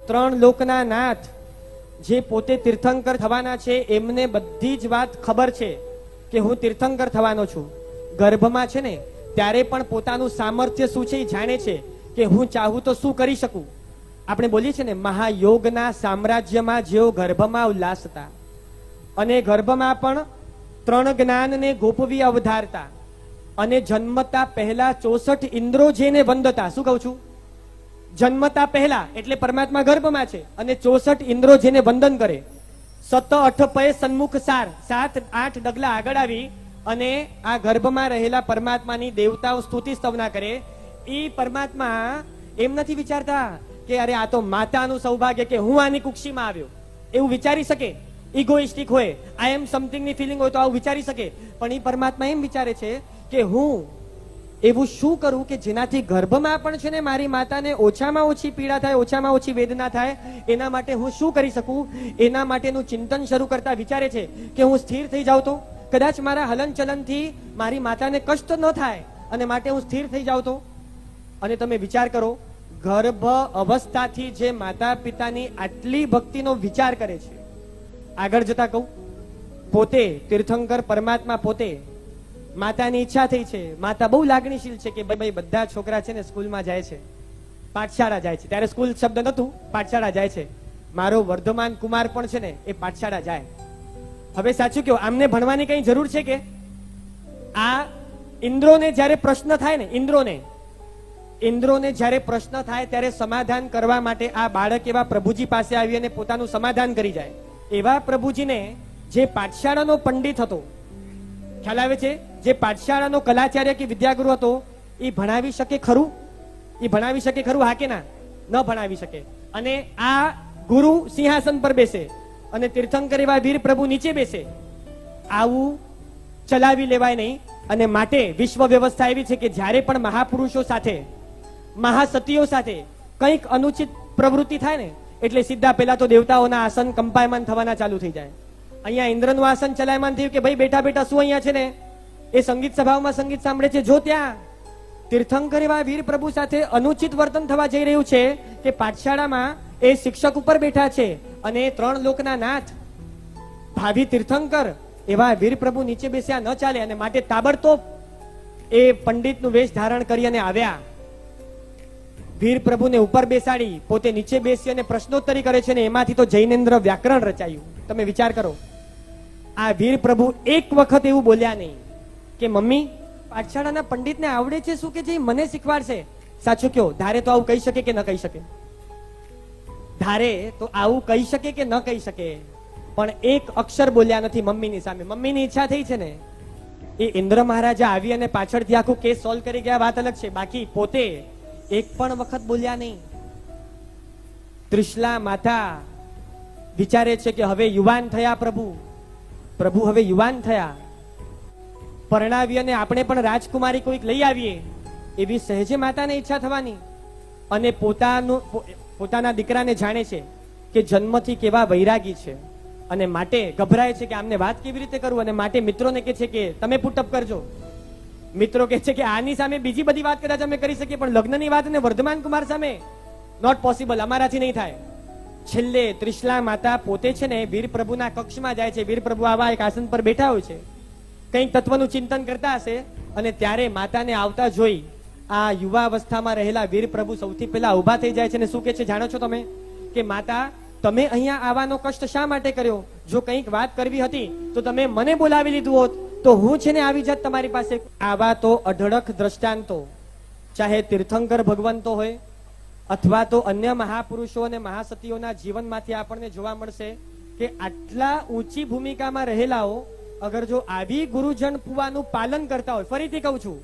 ત્રણ લોકના નાથ જે પોતે તીર્થંકર થવાના છે એમને બધી જ વાત ખબર છે કે હું તીર્થંકર થવાનો છું. ગર્ભમાં છે ને ત્યારે પણ પોતાનું સામર્થ્ય શું છે એ જાણે છે કે હું ચાહું તો શું કરી શકું. આપણે બોલીએ છીએ ને, મહાયોગના સામ્રાજ્યમાં જેઓ ગર્ભમાં ઉલ્લાસતા, અને ગર્ભમાં પણ ત્રણ જ્ઞાનને ગોપવી અવધારતા, અને જન્મતા પહેલા 64 ઇન્દ્રો જેને વંદતા. શું કહું છું? જન્મતા પહેલા એટલે પરમાત્મા ગર્ભમાં છે અને 64 ઇન્દ્રો જેને વંદન કરે. 7-8 પય સન્મુખ સાર, 7-8 ડગલા આગળ આવી અને આ ગર્ભમાં રહેલા પરમાત્માની દેવતાઓ સ્તુતિ સ્તવના કરે. એ પરમાત્મા એમ નથી વિચારતા કે અરે આ તો માતાનું સૌભાગ્ય કે હું આની કુક્ષીમાં આવ્યો, એવું વિચારી શકે. ઇગોઇસ્ટિક હોય, આઈ એમ સમથિંગ ની ફિલિંગ હોય તો આવું વિચારી શકે. પણ એ પરમાત્મા એમ વિચારે છે કે હું એવું શું કરું કે જેનાથી ગર્ભમાં પણ છે ને મારી માતાને ઓછામાં ઓછી પીડા થાય, ઓછામાં ઓછી વેદના થાય. એના માટે હું શું કરી શકું, એના માટેનું ચિંતન શરૂ કરતા વિચારે છે કે હું સ્થિર થઈ જાઉં તો કદાચ મારા હલન ચલનથી મારી માતાને કષ્ટ ન થાય, અને માટે હું સ્થિર થઈ જાઉં તો. અને તમે વિચાર કરો, ગર્ભ અવસ્થાથી જે માતા પિતાની આટલી ભક્તિનો વિચાર કરે છે, આગળ જતા કહું, પોતે તીર્થંકર પરમાત્મા પોતે માતાની ઈચ્છા થઈ છે. માતા બહુ લાગણીશીલ છે કે ભાઈ બધા છોકરા છે ને સ્કૂલમાં જાય છે, પાઠશાળા જાય છે. ત્યારે સ્કૂલ શબ્દ નતું, પાઠશાળા જાય છે. મારો વર્ધમાન કુમાર પણ છે ને એ પાઠશાળા જાય. હવે સાચું કહો, આમને ભણવાની કઈ જરૂર છે કે? આ ઇન્દ્રોને જ્યારે પ્રશ્ન થાય ને, ઇન્દ્રોને જ્યારે પ્રશ્ન થાય ત્યારે સમાધાન કરવા માટે આ બાળક એવા પ્રભુજી પાસે આવી અને પોતાનું સમાધાન કરી જાય. એવા પ્રભુજીને જે પાઠશાળાનો પંડિત હતો, ખ્યાલ આવે છે, જે પાઠશાળાનો કલાચાર્ય કે વિદ્યાગુરુ હતો, એ ભણાવી શકે ખરું? એ ભણાવી શકે ખરું? હા કે ના? ન ભણાવી શકે. અને આ ગુરુ સિંહાસન પર બેસે અને તીર્થંકર એવા વીર પ્રભુ નીચે બેસે. આવું ચલાવી લેવાય નહીં. અને માટે વિશ્વ વ્યવસ્થા એવી છે કે જ્યારે પણ મહાપુરુષો સાથે, મહાસતીઓ સાથે કંઈક અનુચિત પ્રવૃત્તિ થાય ને એટલે સીધા પેલા તો દેવતાઓના આસન કંપાયમાન થવાના ચાલુ થઈ જાય. અહીંયા ઇન્દ્રનું આસન ચલાયમાન થયું કે ભાઈ બેઠા બેઠા શું અહીંયા છે ને એ સંગીત સભાઓમાં સંગીત સાંભળે છે. જો ત્યાં તીર્થંકર એવા વીર પ્રભુ સાથે અનુચિત વર્તન થવા જઈ રહ્યું છે કે પાઠશાળામાં એ શિક્ષક ઉપર બેઠા છે અને ત્રણ લોકના નાથ ભાવિ તીર્થંકર એવા વીર પ્રભુ નીચે બેસ્યા, ન ચાલે. અને માટે તાબડતોબ એ પંડિતનું વેશ ધારણ કરી અને આવ્યા. વીર પ્રભુને ઉપર બેસાડી પોતે નીચે બેસી અને પ્રશ્નોત્તરી કરે છે ને એમાંથી તો જૈનેન્દ્ર વ્યાકરણ રચાયું. તમે વિચાર કરો, આ વીર પ્રભુ એક વખત એવું બોલ્યા નહીં કે મમ્મી પાઠશાળાના પંડિતને આવડે છે શું કે જે મને શીખવાડશે. સાચું કયો, ધારે તો આવું કહી શકે કે ન કહી શકે? ધારે તો આવું કહી શકે કે ન કહી શકે? પણ એક અક્ષર બોલ્યા નથી મમ્મીની સામે. મમ્મીની ઈચ્છા થઈ છે ને, એ ઇન્દ્ર મહારાજા આવી અને પાછળથી આખું કેસ સોલ્વ કરી ગયા, વાત અલગ છે. બાકી પોતે એક પણ વખત બોલ્યા નહીં. ત્રિશલા માતા વિચારે છે કે હવે યુવાન થયા પ્રભુ હવે યુવાન થયા, પરણાવી અને આપણે પણ રાજકુમારી કોઈક લઈ આવીએ એવી સહેજે માતાને ઈચ્છા થવાની. અને પોતાના દીકરાને જાણે છે કે જન્મથી કેવા વૈરાગી છે અને માટે ગભરાય છે કે આમને વાત કેવી રીતે કરું. અને માટે મિત્રોને કહે છે કે તમે પુટઅપ કરજો. મિત્રો કહે છે કે આની સામે બીજી બધી વાત કદાચ અમે કરી શકીએ પણ લગ્નની વાત અને વર્ધમાન કુમાર સામે નોટ પોસિબલ, અમારાથી નહીં થાય. છેલ્લે ત્રિશલા માતા પોતે છે ને વીર પ્રભુના કક્ષમાં જાય છે. વીર પ્રભુ આવા એક આસન પર બેઠા હોય છે, કંઈક તત્વનું ચિંતન કરતા હશે. અને ત્યારે માતાને આવતા જોઈ આ યુવા અવસ્થામાં રહેલા વીર પ્રભુ સૌથી પહેલા ઉભા થઈ જાય છે અને શું કહે છે જાણો છો તમે? કે માતા, તમે અહીંયા આવવાનો કષ્ટ શા માટે કર્યો? જો કંઈક વાત કરવી હતી તો તમે મને બોલાવી લીધું હોત તો હું છે ને આવી જાત તમારી પાસે. આવા તો અઢળક દ્રષ્ટાંતો ચાહે તીર્થંકર ભગવંતો હોય અથવા તો અન્ય મહાપુરુષો અને મહાસતીઓના જીવનમાંથી આપણને જોવા મળશે કે આટલા ઊંચી ભૂમિકામાં રહેલાઓ અગર જો આવી ગુરુજન પુવાનું પાલન કરતા હોય. ફરીથી કહું છું,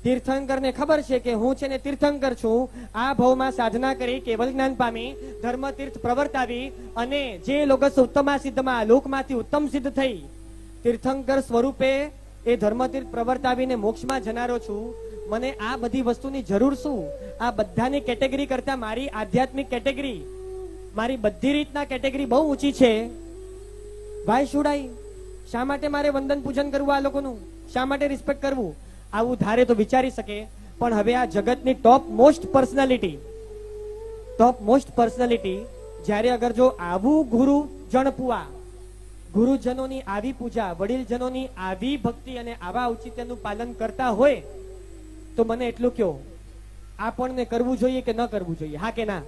તીર્થંકરને ખબર છે કે હું છે ને તીર્થંકર છું, આ ભાવમાં સાધના કરી કેવલ જ્ઞાન પામી ધર્મ તીર્થ પ્રવર્તાવી અને જે લોકો ઉત્તમા સિદ્ધમાં લોકમાંથી ઉત્તમ સિદ્ધ થઈ તીર્થંકર સ્વરૂપે એ ધર્મતીર્થ પ્રવર્તાવીને મોક્ષમાં જનારો છું. મને આ બધી વસ્તુની જરૂર શું? આ બધાની કેટેગરી કરતા મારી આધ્યાત્મિક કેટેગરી, મારી બધી રીતના કેટેગરી બહુ ઊંચી છે. Why should I? શા માટે મારે વંદન પૂજન કરવું આ લોકોનું? શા માટે રિસ્પેક્ટ કરવું? આવું ધારે તો વિચારી શકે. પણ હવે આ જગતની top most personality top most personality જ્યારે અગર જો આવું ગુરુ જણપુઆ, ગુરુજનોની આવી પૂજા, વડીલજનોની આવી ભક્તિ અને આવા ઔચિત્યનું પાલન કરતા હોય તો મને એટલું કહો, આપણને કરવું જોઈએ કે ન કરવું જોઈએ? હા કે ના?